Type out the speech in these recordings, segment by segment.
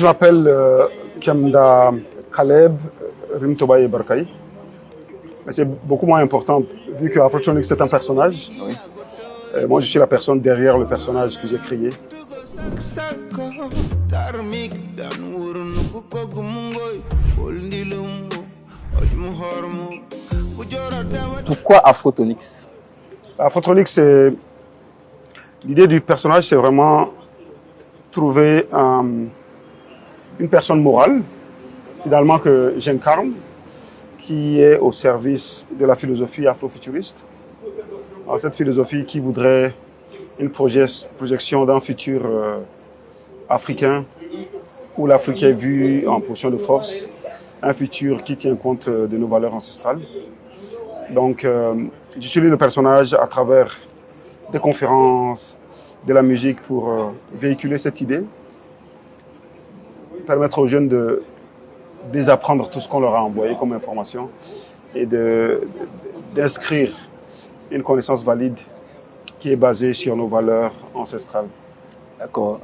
Je m'appelle Kemda Kaleb Rimtobaye Barkaï. Mais c'est beaucoup moins important vu que Afrotronics c'est un personnage. Oui. Moi je suis la personne derrière le personnage que j'ai créé. Pourquoi Afrotonix? Afrotronics, c'est l'idée du personnage, c'est vraiment trouver une personne morale, finalement que j'incarne, qui est au service de la philosophie afrofuturiste. Alors, cette philosophie qui voudrait une projection d'un futur africain, où l'Afrique est vue en position de force, un futur qui tient compte de nos valeurs ancestrales. Donc, j'utilise le personnage à travers des conférences, de la musique pour véhiculer cette idée, permettre aux jeunes de désapprendre tout ce qu'on leur a envoyé comme information et d'inscrire une connaissance valide qui est basée sur nos valeurs ancestrales. D'accord.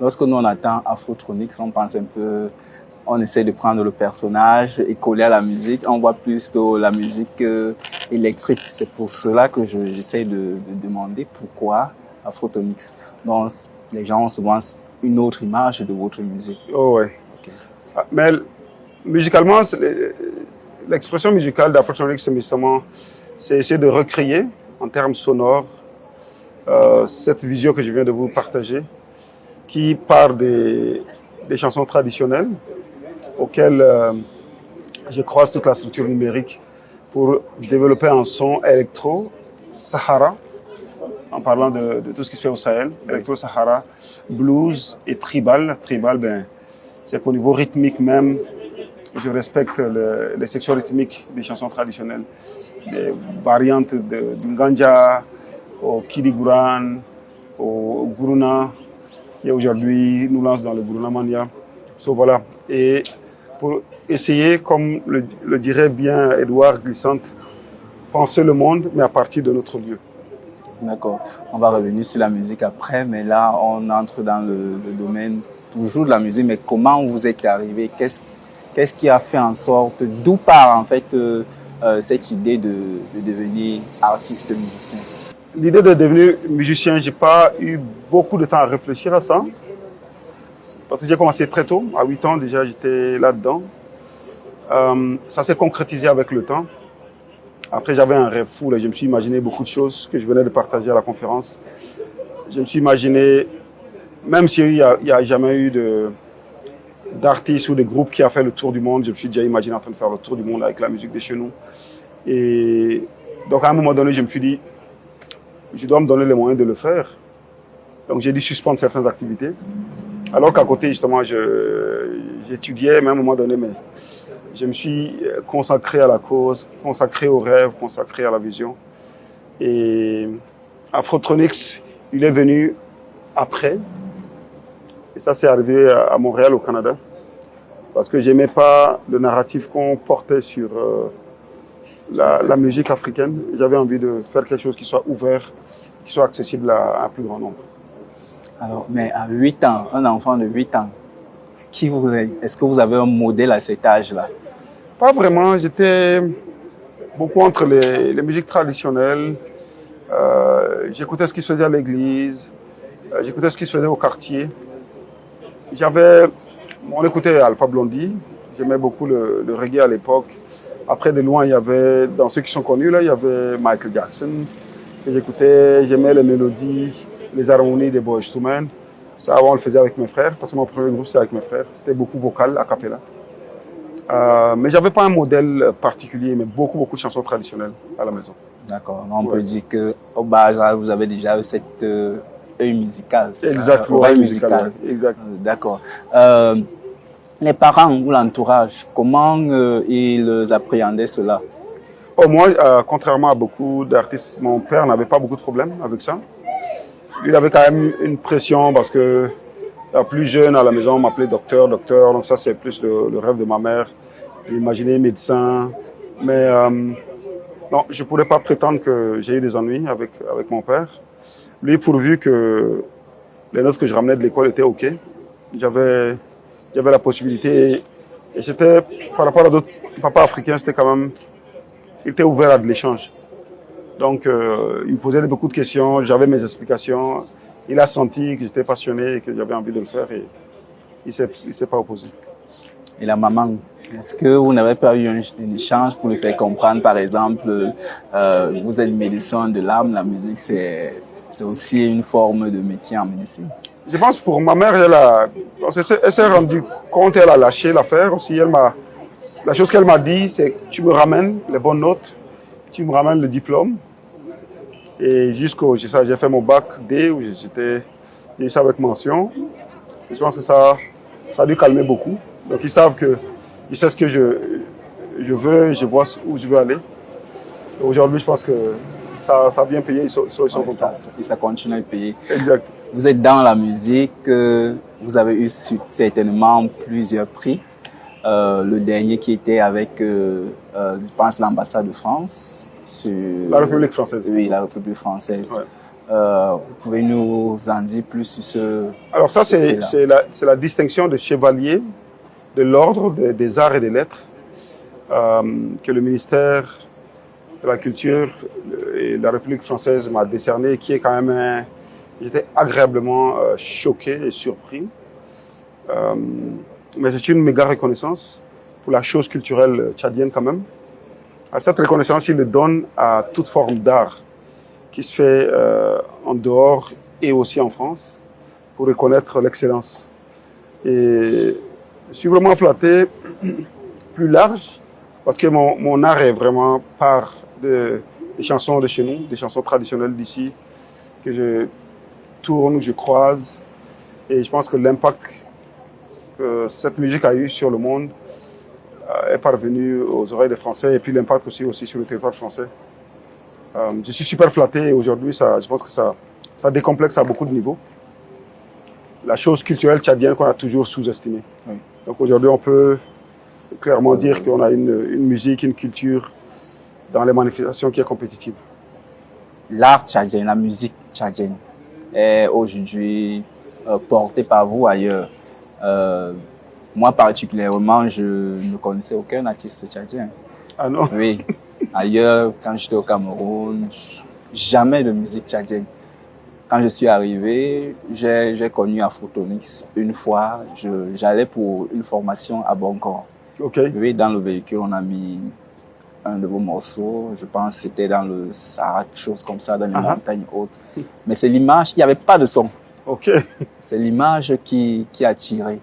Lorsque nous on attend Afrotronics, on pense un peu, on essaie de prendre le personnage et coller à la musique. On voit plus de la musique électrique. C'est pour cela que j'essaie de demander pourquoi Afrotonix. Donc, les gens ont souvent une autre image de votre musique. Oh ouais. Okay. Mais musicalement, l'expression musicale d'Afrotronics, c'est justement essayer de recréer en termes sonores cette vision que je viens de vous partager, qui part des chansons traditionnelles auxquelles je croise toute la structure numérique pour développer un son électro-Sahara, en parlant de tout ce qui se fait au Sahel, électro-Sahara, blues et tribal. Tribal, ben, c'est qu'au niveau rythmique même, je respecte les sections rythmiques des chansons traditionnelles, des variantes du Nganja, au Kidiguran, au Guruna, qui aujourd'hui nous lance dans le Guruna Mania. So, voilà. Et pour essayer, comme le dirait bien Edouard Glissante, penser le monde, mais à partir de notre lieu. D'accord. On va revenir sur la musique après, mais là, on entre dans le domaine toujours de la musique. Mais comment vous êtes arrivé? Qu'est-ce qui a fait en sorte, d'où part en fait cette idée de devenir artiste musicien? L'idée de devenir musicien, j'ai pas eu beaucoup de temps à réfléchir à ça. Parce que j'ai commencé très tôt, à 8 ans déjà, j'étais là-dedans. Ça s'est concrétisé avec le temps. Après, j'avais un rêve fou, et je me suis imaginé beaucoup de choses que je venais de partager à la conférence. Je me suis imaginé, même s'il n'y a jamais eu d'artistes ou de groupes qui a fait le tour du monde, je me suis déjà imaginé en train de faire le tour du monde avec la musique de chez nous. Et donc, à un moment donné, je me suis dit, je dois me donner les moyens de le faire. Donc, j'ai dû suspendre certaines activités. Alors qu'à côté, justement, j'étudiais, mais à un moment donné, mais je me suis consacré à la cause, consacré au rêve, consacré à la vision. Et Afrotronics, il est venu après. Et ça, c'est arrivé à Montréal, au Canada. Parce que j'aimais pas le narratif qu'on portait sur la musique africaine. J'avais envie de faire quelque chose qui soit ouvert, qui soit accessible à un plus grand nombre. Alors, mais à 8 ans, un enfant de 8 ans, est-ce que vous avez un modèle à cet âge-là? Pas vraiment. J'étais beaucoup entre les musiques traditionnelles. J'écoutais ce qui se faisait à l'église. J'écoutais ce qui se faisait au quartier. On écoutait Alpha Blondy. J'aimais beaucoup le reggae à l'époque. Après, de loin, il y avait, dans ceux qui sont connus, là, il y avait Michael Jackson que j'écoutais. J'aimais les mélodies, les harmonies des Boyz II Men. Ça, avant, on le faisait avec mes frères, parce que mon premier groupe, c'était avec mes frères. C'était beaucoup vocal, a cappella. Mais j'avais pas un modèle particulier, mais beaucoup de chansons traditionnelles à la maison. D'accord. On peut dire qu'au bas âge, vous avez déjà eu cette œil musical. Exact, l'oreille musicale. Exact. D'accord. Les parents ou l'entourage, comment ils appréhendaient cela? Oh, moi, contrairement à beaucoup d'artistes, mon père n'avait pas beaucoup de problèmes avec ça. Lui, il avait quand même une pression parce que plus jeune à la maison, on m'appelait docteur. Donc ça, c'est plus le rêve de ma mère. Imaginer médecin. Mais non, je ne pourrais pas prétendre que j'ai eu des ennuis avec mon père. Lui, pourvu que les notes que je ramenais de l'école étaient OK. J'avais j'avais la possibilité. Et c'était, par rapport à d'autres papas africains, c'était quand même, il était ouvert à de l'échange. Donc, il me posait beaucoup de questions, j'avais mes explications. Il a senti que j'étais passionné et que j'avais envie de le faire et il s'est pas opposé. Et la maman, est-ce que vous n'avez pas eu un échange pour lui faire comprendre, par exemple, vous êtes médecin de l'âme, la musique c'est aussi une forme de métier en médecine? Je pense pour ma mère, elle s'est rendue compte, elle a lâché l'affaire aussi. La chose qu'elle m'a dit, c'est tu me ramènes les bonnes notes, tu me ramènes le diplôme. Et j'ai fait mon bac D où j'ai eu ça avec mention. Et je pense que ça a dû calmer beaucoup. Donc ils savent ils savent ce que je veux, je vois où je veux aller. Aujourd'hui, je pense que ça a bien payé, ils sont contents. Ça continue à payer. Exact. Vous êtes dans la musique, vous avez eu certainement plusieurs prix. Le dernier qui était avec, je pense, l'ambassade de France. La République française. Oui, la République française. Ouais. Vous pouvez nous en dire plus sur ce... Alors ça, c'est la distinction de chevalier de l'ordre des arts et des lettres que le ministère de la Culture et la République française m'a décerné, qui est quand même j'étais agréablement choqué et surpris. Mais c'est une méga reconnaissance pour la chose culturelle tchadienne quand même. Cette reconnaissance, il le donne à toute forme d'art qui se fait en dehors et aussi en France pour reconnaître l'excellence. Et je suis vraiment flatté, plus large, parce que mon art est vraiment part des chansons de chez nous, des chansons traditionnelles d'ici, que je tourne, je croise. Et je pense que l'impact que cette musique a eu sur le monde est parvenu aux oreilles des Français et puis l'impact aussi sur le territoire français. Je suis super flatté et aujourd'hui, je pense que ça décomplexe à beaucoup de niveaux la chose culturelle tchadienne qu'on a toujours sous-estimée. Oui. Donc aujourd'hui, on peut clairement dire qu'on a une musique, une culture dans les manifestations qui est compétitive. L'art tchadien, la musique tchadienne est aujourd'hui portée par vous ailleurs. Moi particulièrement, je ne connaissais aucun artiste tchadien. Ah non? Oui. Ailleurs, quand j'étais au Cameroun, jamais de musique tchadienne. Quand je suis arrivé, j'ai connu Afrotonix une fois. J'allais pour une formation à Boncor. Okay. Oui, dans le véhicule, on a mis un de vos morceaux. Je pense que c'était dans le Sahara, quelque chose comme ça, dans les montagnes hautes. Mais c'est l'image, il n'y avait pas de son. Okay. C'est l'image qui a tiré.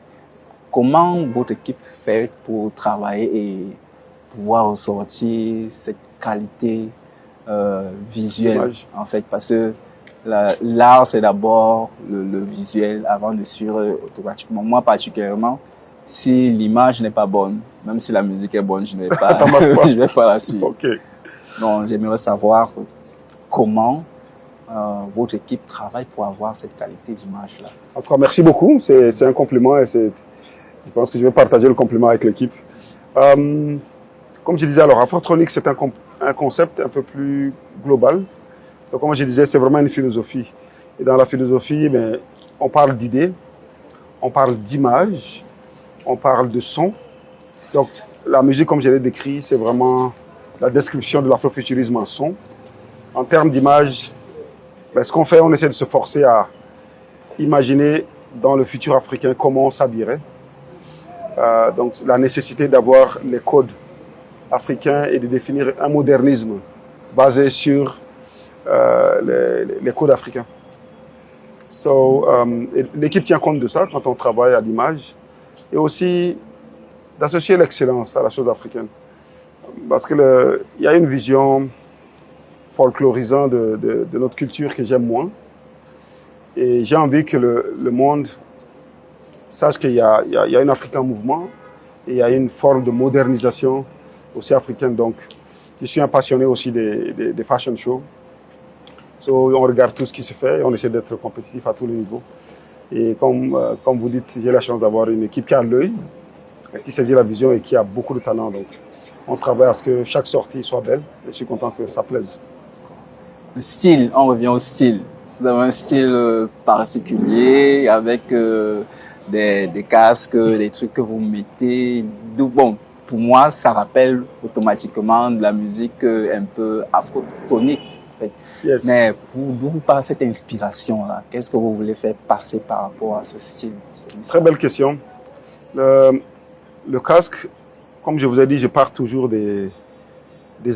Comment votre équipe fait pour travailler et pouvoir ressortir cette qualité visuelle, en fait, parce que l'art, c'est d'abord le visuel avant de suivre automatiquement. Moi, particulièrement, si l'image n'est pas bonne, même si la musique est bonne, je ne vais pas la suivre. Okay. Donc, j'aimerais savoir comment votre équipe travaille pour avoir cette qualité d'image-là. En tout cas, merci beaucoup. C'est un compliment et je pense que je vais partager le compliment avec l'équipe. Comme je disais, alors, Afrotronic, c'est un concept un peu plus global. Donc, comme je disais, c'est vraiment une philosophie. Et dans la philosophie, on parle d'idées, on parle d'images, on parle de son. Donc, la musique, comme je l'ai décrit, c'est vraiment la description de l'afrofuturisme en son. En termes d'image, ce qu'on fait, on essaie de se forcer à imaginer dans le futur africain comment on s'habillerait. Donc, la nécessité d'avoir les codes africains et de définir un modernisme basé sur les codes africains. L'équipe tient compte de ça quand on travaille à l'image et aussi d'associer l'excellence à la chose africaine. Parce qu'il y a une vision folklorisante de notre culture que j'aime moins. Et j'ai envie que le monde sache qu'il y a un Africain mouvement et il y a une forme de modernisation aussi africaine. Donc, je suis un passionné aussi des fashion shows. On regarde tout ce qui se fait et on essaie d'être compétitif à tous les niveaux. Et comme vous dites, j'ai la chance d'avoir une équipe qui a l'œil, qui saisit la vision et qui a beaucoup de talent. Donc, on travaille à ce que chaque sortie soit belle et je suis content que ça plaise. Le style, on revient au style. Vous avez un style particulier avec des casques, des trucs que vous mettez. Donc, bon, pour moi, ça rappelle automatiquement de la musique un peu afro-tonique. En fait. Yes. Mais d'où vous part cette inspiration-là? Qu'est-ce que vous voulez faire passer par rapport à ce style? Très belle question. Le casque, comme je vous ai dit, je pars toujours des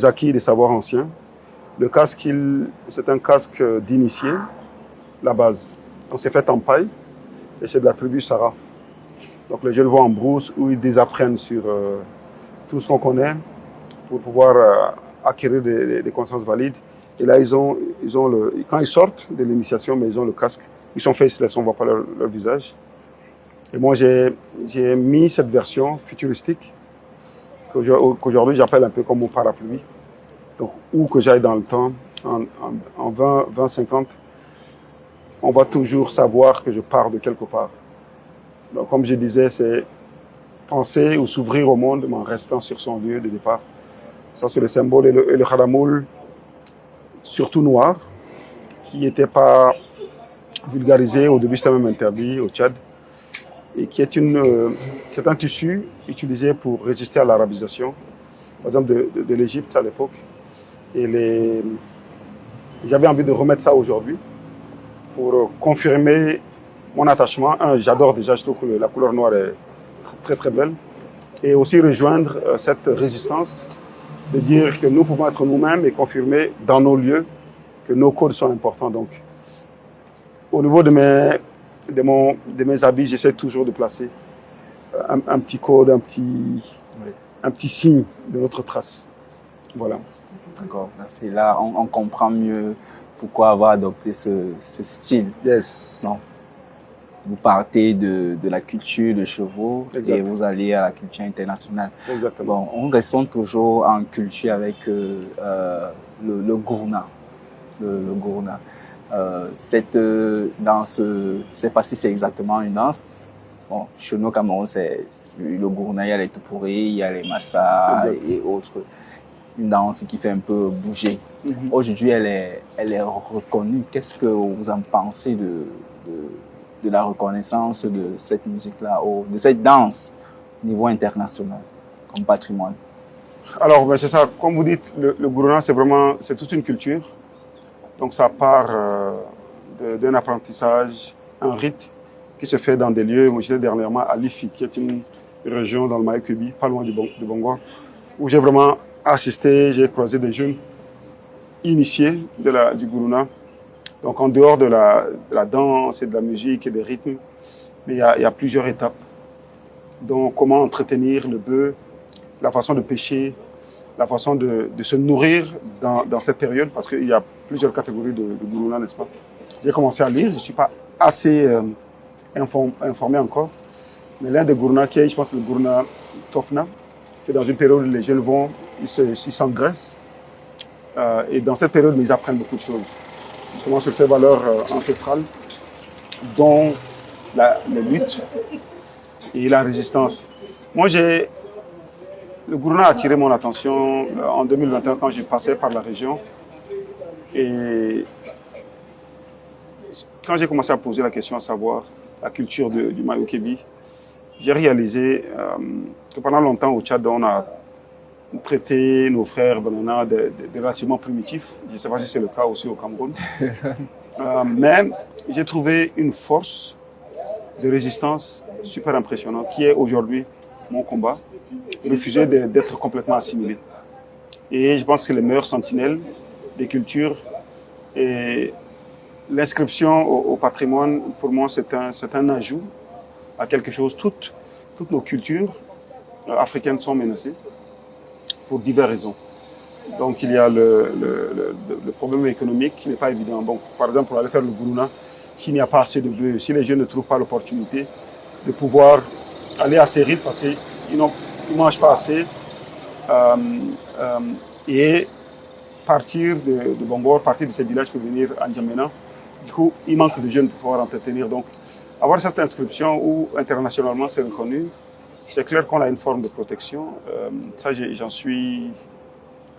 acquis, des savoirs anciens. Le casque, c'est un casque d'initié, la base. Donc c'est fait en paille et c'est de la tribu Sarah. Donc les jeunes vont en brousse où ils désapprennent sur tout ce qu'on connaît pour pouvoir acquérir des connaissances valides. Et là, quand ils sortent de l'initiation, mais ils ont le casque. Ils sont faceless, on ne voit pas leur visage. Et moi, j'ai mis cette version futuristique qu'aujourd'hui j'appelle un peu comme mon parapluie. Donc, où que j'aille dans le temps, en 2050, on va toujours savoir que je pars de quelque part. Donc, comme je disais, c'est penser ou s'ouvrir au monde, mais en restant sur son lieu de départ. Ça, c'est le symbole. Et le haramoul, surtout noir, qui n'était pas vulgarisé. Au début, c'était même interdit au Tchad. Et qui est un tissu utilisé pour résister à l'arabisation, par exemple de l'Égypte à l'époque. Et j'avais envie de remettre ça aujourd'hui pour confirmer mon attachement. J'adore déjà, je trouve que la couleur noire est très très belle. Et aussi rejoindre cette résistance de dire que nous pouvons être nous-mêmes et confirmer dans nos lieux que nos codes sont importants. Donc, au niveau de mes habits, j'essaie toujours de placer un petit code, un petit signe de notre trace. Voilà. D'accord, merci. Là, on comprend mieux pourquoi avoir adopté ce style. Yes. Non. Vous partez de la culture de chevaux et vous allez à la culture internationale. Exactement. Bon, on reste toujours en culture avec le gourna. Le gourna. Cette danse, je ne sais pas si c'est exactement une danse. Bon, chez nous, au Cameroun, c'est le gourna, il y a les toupourés, il y a les massas et autres. Une danse qui fait un peu bouger. Aujourd'hui, elle est reconnue. Qu'est-ce que vous en pensez de la reconnaissance de cette musique-là, de cette danse au niveau international, comme patrimoine? Alors, ben c'est ça. Comme vous dites, le gourna, c'est toute une culture. Donc, ça part d'un apprentissage, un rite qui se fait dans des lieux. Moi, j'étais dernièrement à Lifi, qui est une région dans le Maïkubi, pas loin de Bangor, où j'ai vraiment assisté, j'ai croisé des jeunes initiés du gourna. Donc, en dehors de la danse et de la musique et des rythmes, mais il y a plusieurs étapes. Donc, comment entretenir le bœuf, la façon de pêcher, la façon de se nourrir dans cette période, parce qu'il y a plusieurs catégories de gourna, n'est-ce pas? J'ai commencé à lire, je ne suis pas assez informé encore, mais l'un des gourna qui est, je pense, le gourna Tofna, que dans une période où les jeunes vont, ils s'engraissent, et dans cette période, ils apprennent beaucoup de choses, justement sur ces valeurs ancestrales, dont la lutte et la résistance. Moi, le gourna a attiré mon attention en 2021 quand j'ai passé par la région. Et quand j'ai commencé à poser la question à savoir la culture du Mayou-Kébi, j'ai réalisé que pendant longtemps au Tchad, on a traité nos frères Banana des relativement primitifs. Je ne sais pas si c'est le cas aussi au Cameroun. Mais j'ai trouvé une force de résistance super impressionnante qui est aujourd'hui mon combat. Refuser d'être complètement assimilé. Et je pense que les meilleurs sentinelles des cultures et l'inscription au patrimoine, pour moi, c'est un ajout à quelque chose. Toutes nos cultures africaines sont menacées pour diverses raisons. Donc, il y a le problème économique qui n'est pas évident. Bon, par exemple, pour aller faire le gourna, s'il n'y a pas assez de bœufs, si les jeunes ne trouvent pas l'opportunité de pouvoir aller à ces rites parce qu'ils ne mangent pas assez, et partir de Bangor, partir de ces villages pour venir à N'Djamena, du coup, il manque de jeunes pour pouvoir entretenir. Donc, avoir cette inscription où internationalement c'est reconnu, c'est clair qu'on a une forme de protection. Ça, j'en suis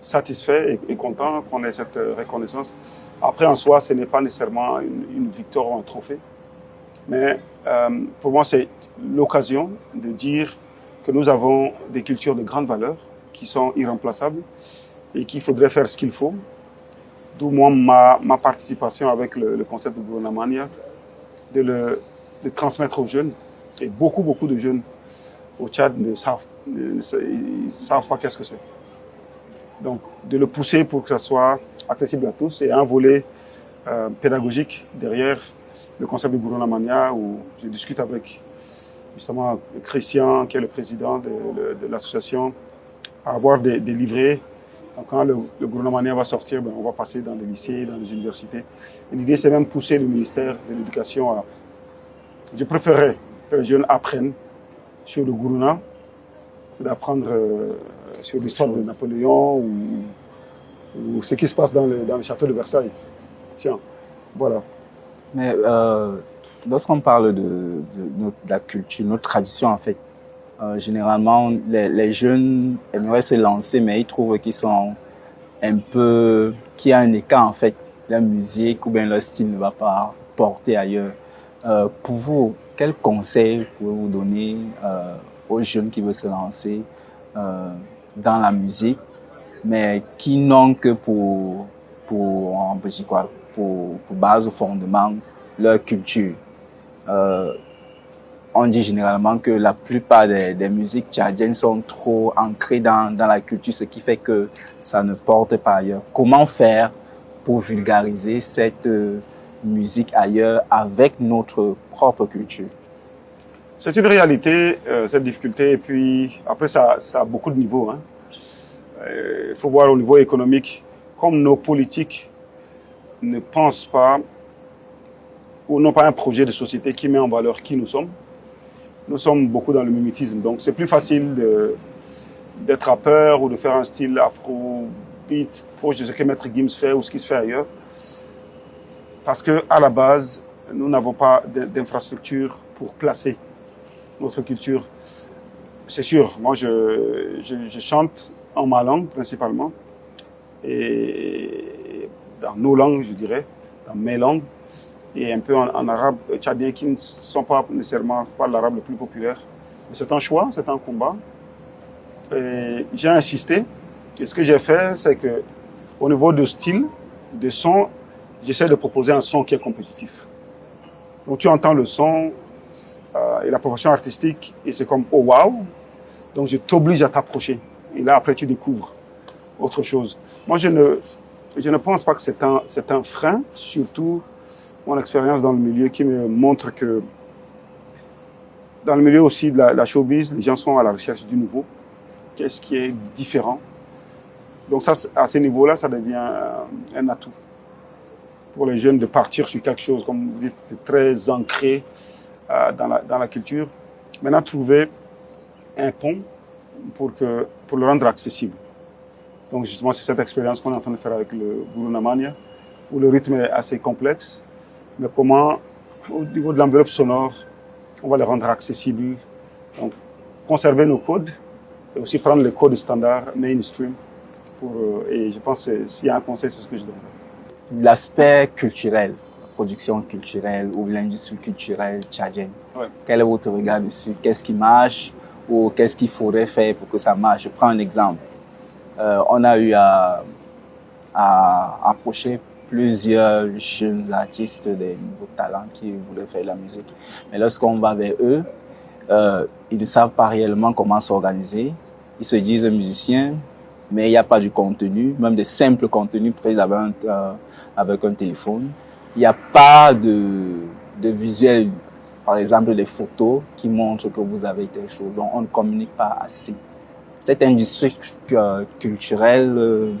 satisfait et content qu'on ait cette reconnaissance. Après, en soi, ce n'est pas nécessairement une victoire ou un trophée, mais pour moi, c'est l'occasion de dire que nous avons des cultures de grande valeur qui sont irremplaçables et qu'il faudrait faire ce qu'il faut. D'où moi ma participation avec le concept de Guruna Mania, de transmettre aux jeunes. Et beaucoup de jeunes au Tchad ne savent pas qu'est-ce que c'est. Donc, de le pousser pour que ça soit accessible à tous. Et un volet pédagogique derrière le concept de Guruna Mania, où je discute avec justement Christian, qui est le président de l'association, à avoir des livrets. Donc, quand le Guruna Mania va sortir, on va passer dans des lycées, dans des universités. Et l'idée, c'est même pousser le ministère de l'Éducation à... Je préférerais que les jeunes apprennent sur le Guruna que d'apprendre sur l'histoire de Napoléon ou ce qui se passe dans le château de Versailles. Tiens, voilà. Mais lorsqu'on parle de la culture, notre tradition en fait, généralement les jeunes aimeraient se lancer, mais ils trouvent qu'ils sont un peu, qu'il y a un écart en fait, la musique ou bien leur style ne va pas porter ailleurs. Pour vous, quel conseil pouvez-vous donner aux jeunes qui veulent se lancer dans la musique, mais qui n'ont que pour base au fondement leur culture? On dit généralement que la plupart des musiques tchadiennes sont trop ancrées dans la culture, ce qui fait que ça ne porte pas ailleurs. Comment faire pour vulgariser cette musique ailleurs avec notre propre culture? C'est une réalité, cette difficulté. Et puis, après, ça a beaucoup de niveaux. Il faut voir au niveau économique, comme nos politiques ne pensent pas ou n'ont pas un projet de société qui met en valeur qui nous sommes beaucoup dans le mimétisme. Donc, c'est plus facile d'être rappeur ou de faire un style afro-beat proche de ce que Maître Gims fait ou ce qui se fait ailleurs. Parce qu'à la base, nous n'avons pas d'infrastructure pour placer notre culture. C'est sûr, moi je chante en ma langue principalement, et dans nos langues, je dirais, dans mes langues, et un peu en arabe tchadien qui ne sont pas nécessairement pas l'arabe le plus populaire. Mais c'est un choix, c'est un combat. Et j'ai insisté, et ce que j'ai fait, c'est que au niveau de style, de son, j'essaie de proposer un son qui est compétitif. Donc tu entends le son et la proportion artistique, et c'est comme oh wow, donc je t'oblige à t'approcher. Et là après tu découvres autre chose. Moi je ne pense pas que c'est un frein, surtout mon expérience dans le milieu qui me montre que dans le milieu aussi de la showbiz, les gens sont à la recherche du nouveau. Qu'est-ce qui est différent? Donc ça, à ce niveau-là, ça devient un atout pour les jeunes de partir sur quelque chose, comme vous dites, de très ancré dans la culture. Maintenant, trouver un pont pour le rendre accessible. Donc justement, c'est cette expérience qu'on est en train de faire avec le Guruna Mania, où le rythme est assez complexe, mais comment, au niveau de l'enveloppe sonore, on va le rendre accessible. Donc, conserver nos codes et aussi prendre les codes standards mainstream. Et je pense que s'il y a un conseil, c'est ce que je donnerais. L'aspect culturel, la production culturelle ou l'industrie culturelle tchadienne, ouais. Quel est votre regard dessus? Qu'est-ce qui marche ou qu'est-ce qu'il faudrait faire pour que ça marche? Je prends un exemple. On a eu à approcher plusieurs jeunes artistes, des nouveaux talents qui voulaient faire de la musique. Mais lorsqu'on va vers eux, ils ne savent pas réellement comment s'organiser. Ils se disent musiciens, mais il n'y a pas du contenu, même des simples contenus pris avec un téléphone. Il n'y a pas de visuel, par exemple des photos qui montrent que vous avez telle chose. Donc on ne communique pas assez. Cette industrie culturelle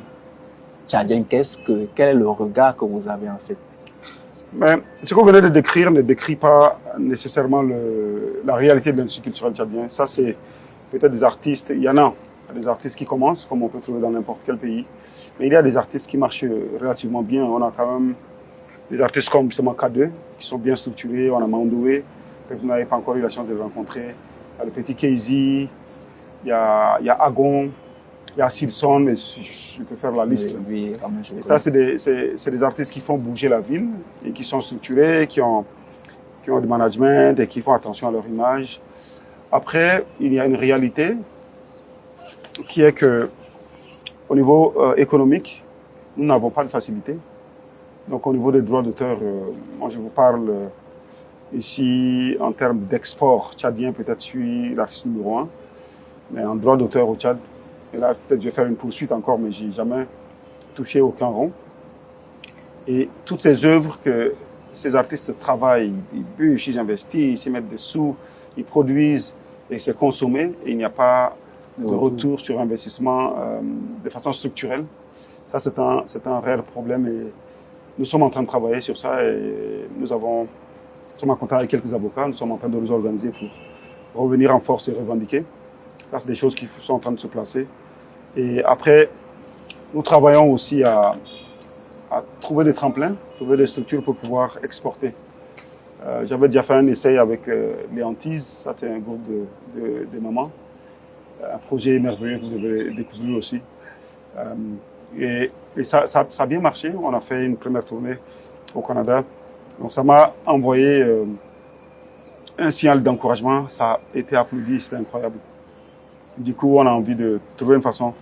tchadienne, quel est le regard que vous avez en fait? Mais ce que vous venez de décrire ne décrit pas nécessairement la réalité de l'industrie culturelle tchadienne. Ça, c'est peut-être des artistes, il y en a des artistes qui commencent, comme on peut trouver dans n'importe quel pays, mais il y a des artistes qui marchent relativement bien. On a quand même des artistes comme justement K2, qui sont bien structurés. On a Mandoué, peut-être vous n'avez pas encore eu la chance de le rencontrer. Il y a le petit Keizi, il y a Agon, il y a Silson, mais je peux faire la liste. Oui, et ça, c'est des artistes qui font bouger la ville et qui sont structurés, qui ont qui ont du management et qui font attention à leur image. Après, il y a une réalité qui est que au niveau économique, nous n'avons pas de facilité. Donc au niveau des droits d'auteur, moi je vous parle ici en termes d'export tchadien, peut-être je suis l'artiste numéro 1, mais en droit d'auteur au Tchad, et là peut-être je vais faire une poursuite encore, mais j'ai jamais touché aucun rond. Et toutes ces œuvres que ces artistes travaillent, ils bûchent, ils investissent, ils mettent des sous, ils produisent et c'est consommé, et il n'y a pas de retour sur investissement de façon structurelle. Ça, c'est un réel problème et nous sommes en train de travailler sur ça et nous sommes en contact avec quelques avocats, nous sommes en train de nous organiser pour revenir en force et revendiquer. Là, c'est des choses qui sont en train de se placer. Et après, nous travaillons aussi à trouver des tremplins, trouver des structures pour pouvoir exporter. J'avais déjà fait un essai avec les Antilles, ça c'est un groupe de mamans. Un projet merveilleux que vous avez découvert aussi. Et ça a bien marché. On a fait une première tournée au Canada. Donc ça m'a envoyé un signal d'encouragement. Ça a été applaudi, c'était incroyable. Du coup, on a envie de trouver une façon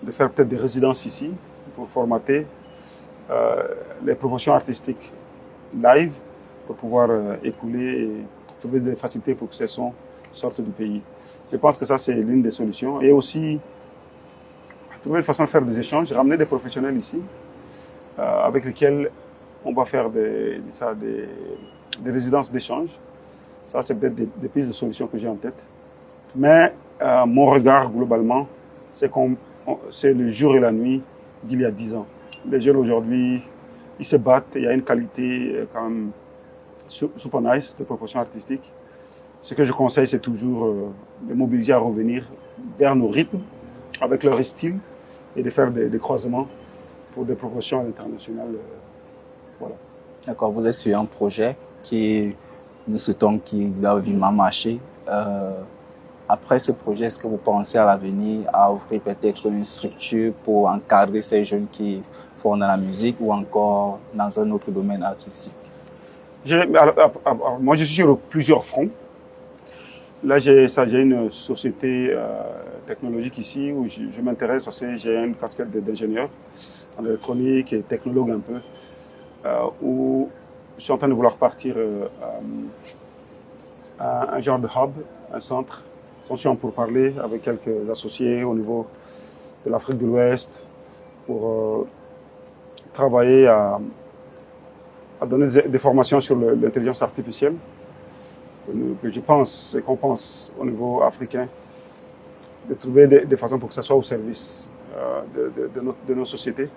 de faire peut-être des résidences ici pour formater les promotions artistiques live pour pouvoir écouler et trouver des facilités pour que ces sons sortent du pays. Je pense que ça, c'est l'une des solutions. Et aussi, trouver une façon de faire des échanges, ramener des professionnels ici, avec lesquels on va faire des résidences d'échange. Ça, c'est peut-être des pistes de solutions que j'ai en tête. Mais mon regard, globalement, c'est le jour et la nuit d'il y a 10 ans. Les jeunes aujourd'hui, ils se battent, il y a une qualité quand même super nice de proportion artistique. Ce que je conseille, c'est toujours de mobiliser à revenir vers nos rythmes, avec leur style, et de faire des croisements pour des proportions à l'international. Voilà. D'accord, vous êtes sur un projet qui, nous souhaitons qu'il va vivement marcher. Après ce projet, est-ce que vous pensez à l'avenir à ouvrir peut-être une structure pour encadrer ces jeunes qui font dans la musique ou encore dans un autre domaine artistique? Moi, je suis sur plusieurs fronts. Là, j'ai une société technologique ici où je m'intéresse parce que j'ai une casquette d'ingénieur en électronique et technologue un peu, où je suis en train de vouloir partir à un genre de hub, un centre, conscient pour parler avec quelques associés au niveau de l'Afrique de l'Ouest pour travailler à donner des formations sur l'intelligence artificielle. Que je pense et qu'on pense au niveau africain, de trouver des façons pour que ça soit au service de nos sociétés.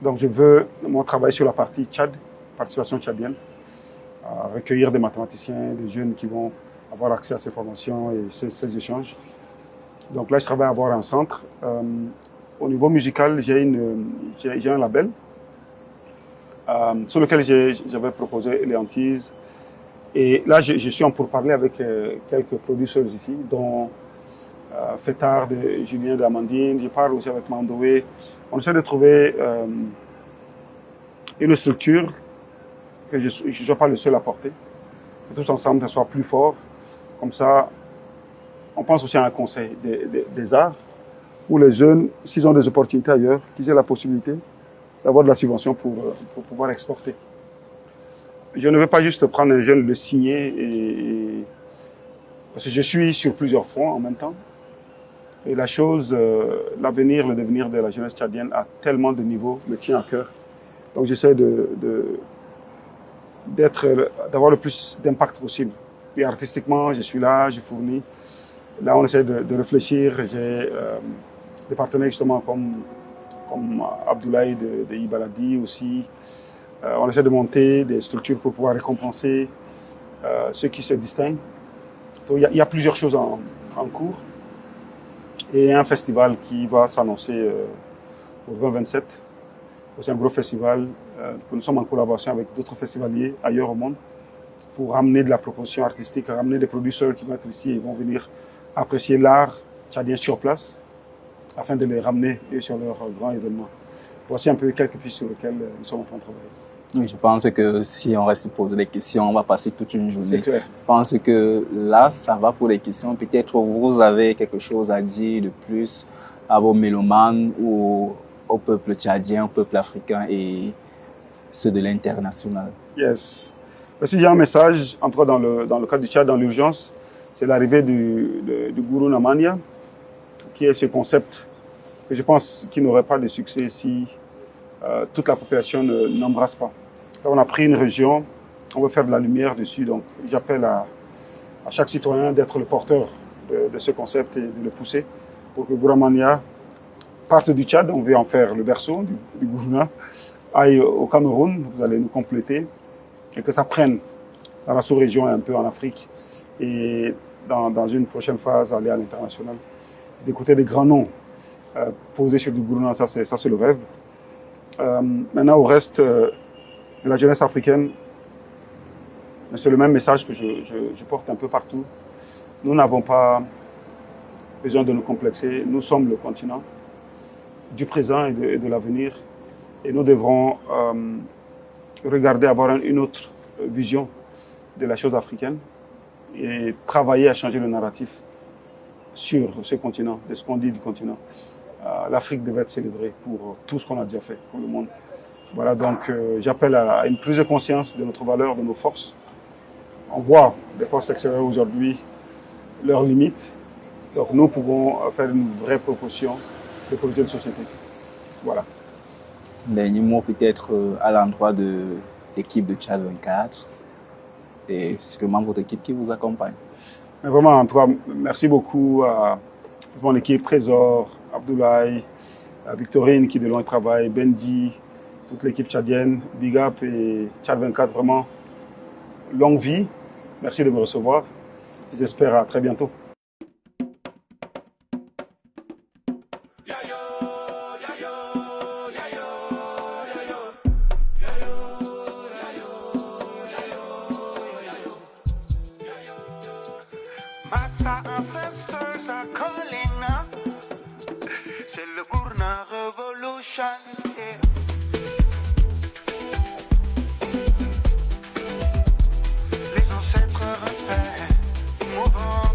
Donc je veux mon travail sur la partie Tchad, participation tchadienne, recueillir des mathématiciens, des jeunes qui vont avoir accès à ces formations et ces échanges. Donc là, je travaille à avoir un centre. Au niveau musical, j'ai un label sur lequel j'avais proposé les Antilles. Et là, je suis en pourparlers avec quelques producteurs ici, dont Fétard, Julien d'Amandine. Je parle aussi avec Mandoé. On essaie de trouver une structure que je ne sois pas le seul à porter. Que tous ensemble, ça soit plus fort. Comme ça, on pense aussi à un conseil des arts, où les jeunes, s'ils ont des opportunités ailleurs, qu'ils aient la possibilité d'avoir de la subvention pour pouvoir exporter. Je ne veux pas juste prendre un jeune, le signer, parce que je suis sur plusieurs fronts en même temps. Et la chose, l'avenir, le devenir de la jeunesse tchadienne à tellement de niveaux me tient à cœur. Donc j'essaie d'avoir le plus d'impact possible. Et artistiquement, je suis là, je fournis. Là, on essaie de réfléchir. J'ai des partenaires justement comme Abdoulaye de Ibaladi aussi. On essaie de monter des structures pour pouvoir récompenser ceux qui se distinguent. Donc, il y a plusieurs choses en cours. Et un festival qui va s'annoncer pour 2027. C'est un gros festival. Nous sommes en collaboration avec d'autres festivaliers ailleurs au monde pour ramener de la proposition artistique, ramener des producteurs qui vont être ici et vont venir apprécier l'art tchadien sur place afin de les ramener sur leur grand événement. Voici un peu quelques pistes sur lesquelles nous sommes en train de travailler. Oui, je pense que si on reste poser des questions, on va passer toute une journée. C'est clair. Je pense que là, ça va pour les questions. Peut-être vous avez quelque chose à dire de plus à vos mélomanes ou au peuple tchadien, au peuple africain et ceux de l'international. Yes. Parce qu'il y a un message, en tout cas dans le cadre du Tchad, dans l'urgence, c'est l'arrivée du Guru Namania, qui est ce concept que je pense qu'il n'aurait pas de succès si toute la population n'embrasse pas. Là, on a pris une région, on veut faire de la lumière dessus, donc j'appelle à chaque citoyen d'être le porteur de ce concept et de le pousser pour que Guru Namania parte du Tchad, on veut en faire le berceau du Guruna, aille au Cameroun, vous allez nous compléter, et que ça prenne dans la sous-région et un peu en Afrique, et dans une prochaine phase, aller à l'international, d'écouter des grands noms posés sur du Guruna, ça c'est le rêve. Maintenant, au reste de la jeunesse africaine, c'est le même message que je porte un peu partout. Nous n'avons pas besoin de nous complexer, nous sommes le continent du présent et de l'avenir, et nous devrons regarder, avoir une autre vision de la chose africaine et travailler à changer le narratif sur ce continent, de ce qu'on dit du continent. L'Afrique devait être célébrée pour tout ce qu'on a déjà fait pour le monde. Voilà, donc j'appelle à une prise de conscience de notre valeur, de nos forces. On voit les forces extérieures aujourd'hui, leurs limites. Donc nous pouvons faire une vraie proposition de projet de société. Voilà. Dernier mot peut-être à l'endroit de l'équipe de Tchad 24 et sûrement votre équipe qui vous accompagne. Mais vraiment, en tout cas, merci beaucoup à mon équipe, Trésor, Abdoulaye, Victorine qui de loin travaille, Bendy, toute l'équipe tchadienne, Big Up et Tchad 24, vraiment longue vie. Merci de me recevoir. J'espère à très bientôt. Ancestors are calling now. C'est le Gurna Revolution. Yeah. Les ancêtres repèrent, mouvant.